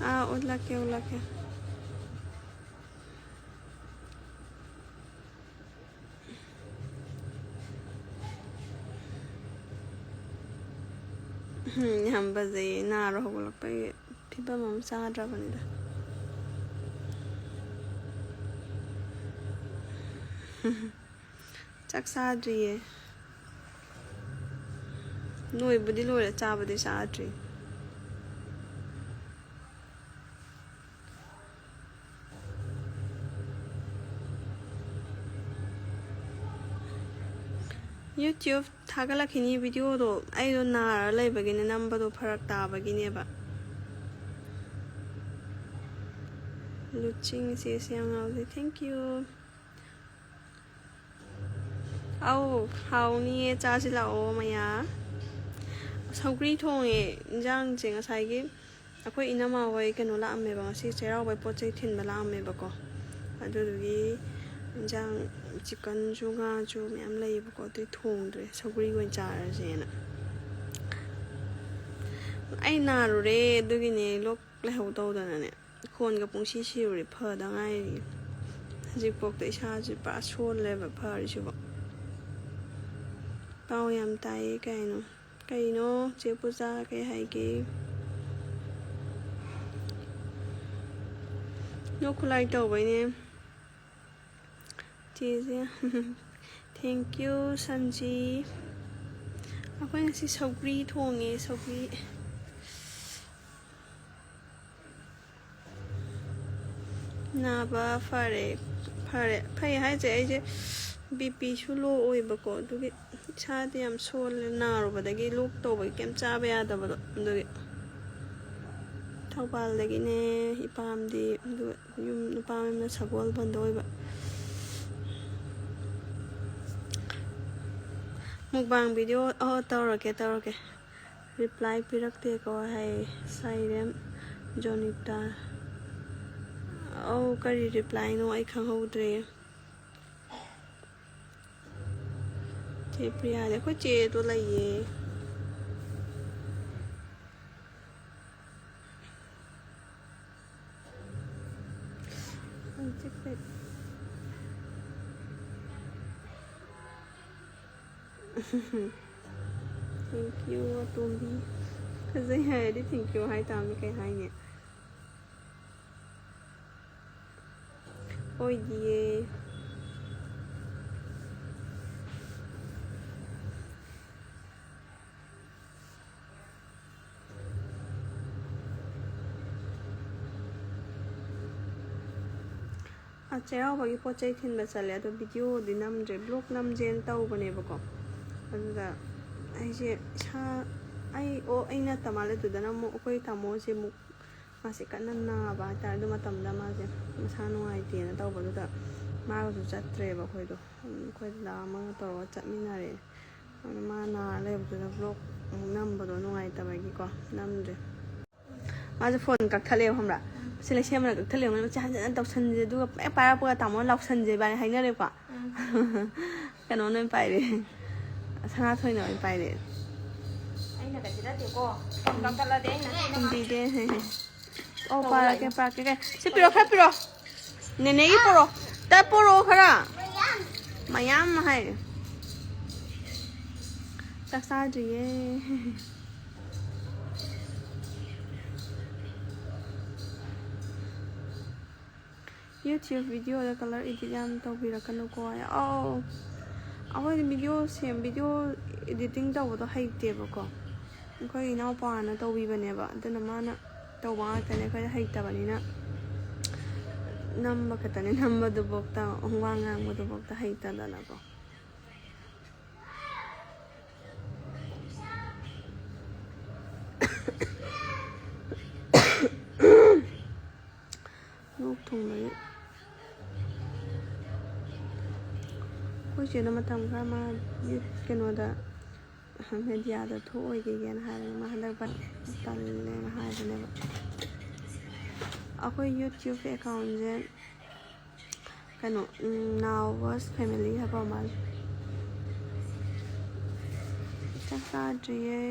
उल्लाके उल्लाके हम बजे नारो होगलक फिबम हम चाद्रबनिदा चक चाद्रिये नोइबुदी लोरे चाबदी चाद्रि YouTube थागलखिनी वीडियो दो आइदो नार लेबगिने नंबदो फरक ताबगिनेबा लुचिंग से यामनाउदे थैंक यू आउ हाउनी चासी लाओ मया सौग्री थोंगे इंजांग जे ngसाइगे अखोय इनामा होय कनो लामेबा ngasi चेरावै पोचै थिनबा लामेबको अदुदुगी इंजांग चिकन जुगा जु मैम लेबको तु थोंद्रे सौग्री गोय चारजेना आई नारुरे दुगिने लोक लेहौ तौदनाने खोनगा पुंसी सिरुरे फदा गाइरी हजिपोक्ता इसाजि पा सोलेबा फरिसुबो पाउ याम ताई कइनो चे पूजा कई हाइगे नो खुलाई तौबैने चेजे थैंक यू संजी अखोय ngasi सौग्री थोंगे सौग्री नाबा फरे फै हाइजे आइजे बीपी सु लो ओइबको दुगे छादे याम सोल नारुबदगी लोक तौबै केम चाबा यादबदो दुगे थौबालदगिने इपामदी युम नुपामना सगोल बंदोइबा मुकबांग वीडियो तौरके रिप्लाई पिरक्ते को है साइरेम जोनिता औ करी रिप्लाई नो आई खंगौद्रे चे प्रिया देखो चे तो लइए थैंक यू तुम भी फजै है दी थैंक यू हाय तामी कई हाय ने ओय दिए चेरावगी पोचै थिनबा चले अदो वीडियो दि नमजे ब्लॉग नमजेन तौबनेबको अदुदा आइजे सा आई ओ ऐना तमाले दुदना मो कोई तामो से मु मासे कन्ना नाबा तार दु मतमदा मासे मसा नुआइतेना तौबदुदा मागसु चत्रेबा खोइदो खोइ लामा तौर चटमिनारे मा ना लेबदुदा ब्लॉग नमबदो नुआइतबागी को नमजे माजे फोन कक्थले हमरा सिले सेमना कक्थले मन चाहन जन तौसनजे दुगा पारा पुगा तामो लाउसनजे बाय हाइनरे पा कनो नै पाइरे सना थोइना नै पाइरे आइना कजिरा तेको कक्थला दे आइना दे ओ पारा के से पिरो खा पिरो नेने की पोरो ता पोरो खरा मयाम हाय तक्सा जिए YouTube video da color edit yam tawbirakanu ko ay awai video editing tawdo haitebako koi inaw paana tawbibaneba adana mana tawba kane koi haitabanina namba katane namba du bokta ongwanga ngodu bokta haitadana ko nok thungai कोई मतम खा मा कनोदा मीडियादा थोइगेन हाय मा हंदक बन तल्ले हायने अखोय YouTube account जे कनो नावस family हबा माल चका द्रिए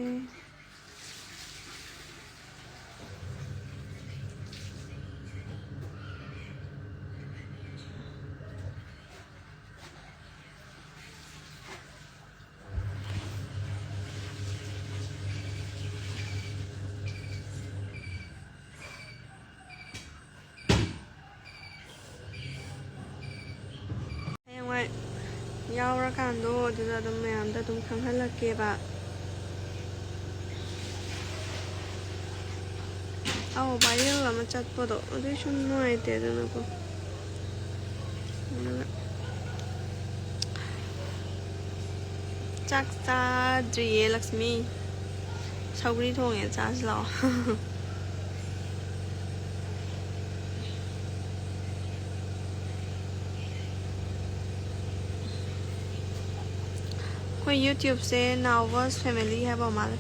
ꯊꯣꯛꯂꯛꯀꯥꯟꯗꯣ ꯑꯗꯨꯗ ꯑꯗꯨꯝ ꯃꯌꯥꯝꯗ ꯑꯗꯨꯝ ꯈꯪꯍꯜꯂꯛꯀꯦꯕ ꯑꯧ ꯚꯥꯏꯔꯦꯜ ꯑꯃ ꯆꯠꯄꯗꯣ ꯑꯗꯨꯏ ꯁꯨꯝ ꯅꯨꯡꯉꯥꯏꯇꯦ ꯑꯗꯨꯅꯀꯣ ꯆꯥꯛ ꯆꯥꯗ꯭ꯔꯤꯌꯦ ꯂꯛꯁꯃꯤ ꯁꯧꯒ꯭ꯔꯤ ꯊꯣꯡꯉꯦ ꯆꯥꯁꯤ ꯂꯥꯛꯑꯣ ꯑꯩꯈꯣꯏ ꯌꯨꯇ꯭ꯌꯨꯕꯁꯦ ꯅꯥꯎꯕꯁ ꯐꯦꯃꯤꯂꯤ ꯍꯥꯏꯕ ꯃꯥꯜꯂꯦ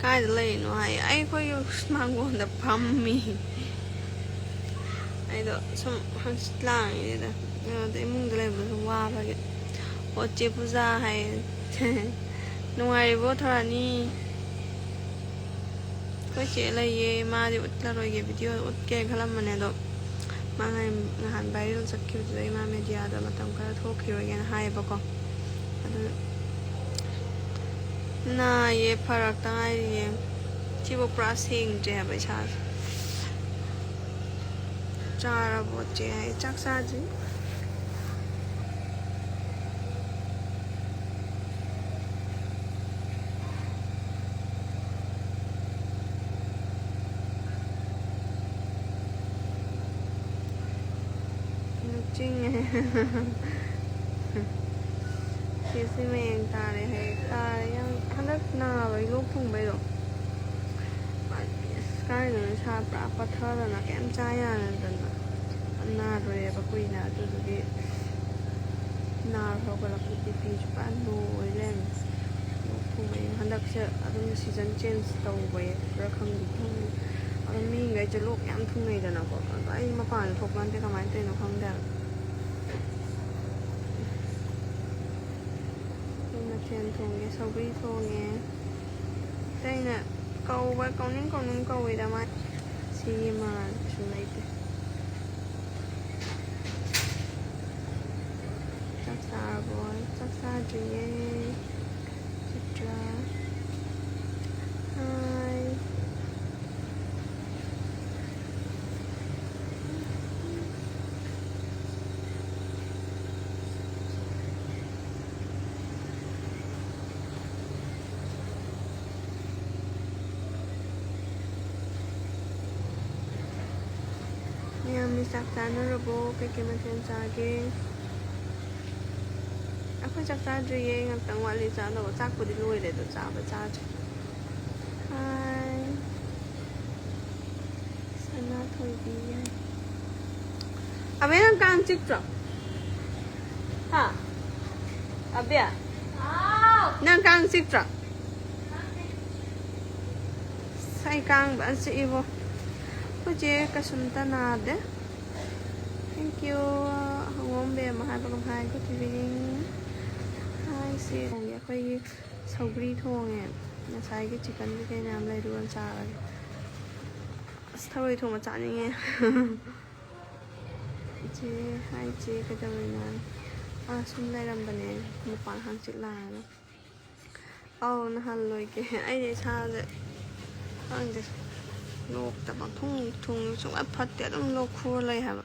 ꯀꯥꯏꯗ ꯂꯩꯔꯤꯅꯣ ꯍꯥꯏꯌꯦ ꯑꯩꯈꯣꯏ ꯃꯥꯡꯒꯣꯟꯗ ꯐꯝꯃꯤ ꯑꯩꯗꯣ ꯁꯨꯝ ꯍꯪꯆꯤꯠ ꯂꯥꯡꯉꯤꯅꯤꯗ ꯑꯗ ꯏꯃꯨꯡꯗ ꯂꯩꯕꯗꯣ ꯁꯨꯝ ꯋꯥꯕꯒꯤ ꯑꯣ ꯆꯦ ꯄꯨꯖꯥ ꯍꯥꯏꯌꯦ ꯅꯨꯡꯉꯥꯏꯔꯤꯕꯣ ꯊꯣꯔꯥꯅꯤ ꯑꯩꯈꯣꯏ ꯆꯦ ꯂꯩꯌꯦ ꯃꯥꯗꯤ ꯎꯠꯂꯔꯣꯏꯒꯦ ꯚꯤꯗꯤꯑꯣ ꯎꯠꯀꯦ ꯈꯜꯂꯝꯕꯅꯦ ꯑꯗꯣ ꯃꯥ ꯅꯍꯥꯟ ꯚꯥꯏꯔꯦꯜ ꯆꯠꯈꯤꯕꯗꯨꯗꯩ ꯃꯥ ꯃꯦꯗꯤꯌꯥꯗ ꯃꯇꯝ ꯈꯔ ꯊꯣꯛꯈꯤꯔꯣꯏꯒꯦꯅ ꯍꯥꯏꯌꯦꯕꯀꯣ ꯑꯗꯨ ꯅꯥꯏꯌꯦ ꯐꯔꯛꯇ ꯉꯥꯏꯔꯤꯌꯦ ꯁꯤꯐꯥꯎ ꯄꯨꯔꯥ ꯁꯦꯡꯗ꯭ꯔꯦ ꯍꯥꯏꯕ ꯏꯁꯥꯁꯦ ꯆꯥꯔꯕꯣ ꯆꯦ ꯍꯥꯏ ꯆꯥꯛ ꯆꯥꯗ꯭ꯔꯤ ꯆꯤꯡꯉꯦ ꯁꯤꯁꯤ ꯃꯌꯦꯡ ꯇꯥꯔꯦ ꯍꯥꯏ ꯇꯥꯔꯦ ꯌꯥꯝ ꯍꯟꯗꯛ ꯅꯥꯕꯩ ꯂꯣꯛ ꯊꯨꯡꯕꯩꯗꯣ ꯀꯥꯏꯗꯅꯣ ꯏꯁꯥ ꯄꯨꯔꯥ ꯄꯠꯊꯗꯅ ꯀꯩꯝ ꯆꯥ ꯌꯥꯔꯗꯅ ꯅꯥꯔꯨꯔꯦꯕ ꯀꯨꯏꯅ ꯑꯗꯨꯗꯨꯒꯤ ꯅꯥꯔ ꯍꯧꯒꯠꯂꯛꯄ ꯕꯤꯄꯤꯁꯨ ꯄꯨꯔꯥ ꯂꯣ ꯑꯣꯏ ꯂꯩꯔꯝꯃꯦ ꯂꯣꯛ ꯊꯨꯡꯕꯩ ꯍꯟꯗꯛꯁꯦ ꯑꯗꯨꯝ ꯁꯤꯖꯟ ꯆꯦꯟꯖ ꯇꯧꯕꯩ ꯈꯔ ꯈꯪꯗꯦ ꯑꯗꯨꯝ ꯃꯤꯈꯩꯁꯦ ꯂꯣꯛ ꯌꯥꯝ ꯊꯨꯡꯅꯩꯗꯅꯀꯣ ꯑꯗꯣ ꯑꯩ ꯃꯄꯥꯟꯗ ꯊꯣꯛꯄ ꯅꯠꯇꯦ ꯀꯃꯥꯏꯅ ꯇꯧꯔꯤꯅꯣ ꯈꯪꯗꯦ ꯃꯊꯦꯜ ꯊꯣꯡꯉꯦ ꯁꯧꯒ꯭ꯔꯤ ꯊꯣꯡꯉꯦ ꯑꯩꯅ ꯀꯧꯅꯤꯡ ꯀꯧꯏꯗ ꯃꯥ ꯁꯤꯒꯤ ꯃꯥꯜ ꯀꯩꯁꯨ ꯂꯩꯇꯦ ꯆꯥꯛ ꯆꯥꯔꯕꯣ ꯆꯥꯛ ꯆꯥꯗ꯭ꯔꯤꯌꯦ ꯆꯤꯇ꯭ꯔꯥ ꯍꯥꯏ ꯃꯌꯥꯝꯗꯤ ꯆꯥꯛ ꯆꯥꯅꯔꯕꯣ ꯀꯩꯀꯩ ꯃꯊꯦꯜ ꯆꯥꯒꯦ ꯑꯩꯈꯣꯏ ꯆꯥꯛ ꯆꯥꯗ꯭ꯔꯤꯌꯦ ꯉꯥꯛꯇꯪ ꯋꯥꯠꯂꯤ ꯆꯥꯗꯧꯕ ꯆꯥꯛꯄꯨꯗꯤ ꯂꯣꯏꯔꯦ ꯑꯗꯣ ꯆꯥꯕ ꯆꯥꯗ꯭ꯔꯤ ꯍꯥꯏ ꯁꯅꯥ ꯊꯣꯏꯕꯤ ꯍꯥꯏ ꯑꯕꯦ ꯅꯪ ꯀꯥꯡ ꯆꯤꯛꯇ꯭ꯔꯣ ꯍꯥ ꯑꯕꯦ ꯅꯪ ꯀꯥꯡ ꯆꯤꯛꯇ꯭ꯔꯣ ꯑꯩ ꯀꯥꯡ ꯐꯖꯅ ꯆꯤꯛꯏꯕꯣ ꯑꯩꯈꯣꯏ ꯆꯦ ꯀꯩꯁꯨꯝꯇ ꯅꯥꯗꯦ ꯊꯦꯡꯛ ꯌꯨ ꯍꯪꯉꯣꯝꯕꯦꯝ ꯍꯥꯏꯕꯒ ꯍꯥꯏ ꯒꯨꯗ ꯏꯚꯤꯅꯤꯡ ꯍꯥꯏ ꯁꯤ ꯑꯩꯈꯣꯏꯒꯤ ꯁꯧꯒ꯭ꯔꯤ ꯊꯣꯡꯉꯦ ꯉꯁꯥꯏꯒꯤ ꯆꯤꯛꯀꯟ ꯀꯩꯀꯩ ꯃꯌꯥꯝ ꯂꯩꯔꯨꯔ ꯆꯥꯔꯒꯦ ꯑꯁ ꯊꯔꯣꯏ ꯊꯣꯡꯕ ꯆꯥꯅꯤꯡꯉꯦ ꯏꯆꯦ ꯍꯥꯏ ꯏꯆꯦ ꯀꯩꯗꯧꯔꯤꯅꯣ ꯁꯨꯝ ꯂꯩꯔꯝꯕꯅꯦ ꯃꯄꯥꯟ ꯍꯥꯡꯆꯤꯠ ꯂꯥꯡꯉꯒ ꯑꯧ ꯅꯍꯥꯟꯂꯣꯏꯒꯦ ꯑꯩꯗꯤ ꯏꯁꯥꯁꯦ ꯈꯪꯗꯦ ꯂꯣꯛꯇ ꯄꯪꯊꯨꯡ ꯊꯨꯡ ꯁꯨꯡꯐꯠ ꯐꯠꯇꯦ ꯑꯗꯨꯝ ꯂꯣꯛ ꯈꯨꯔ ꯂꯩ ꯍꯥꯏꯕ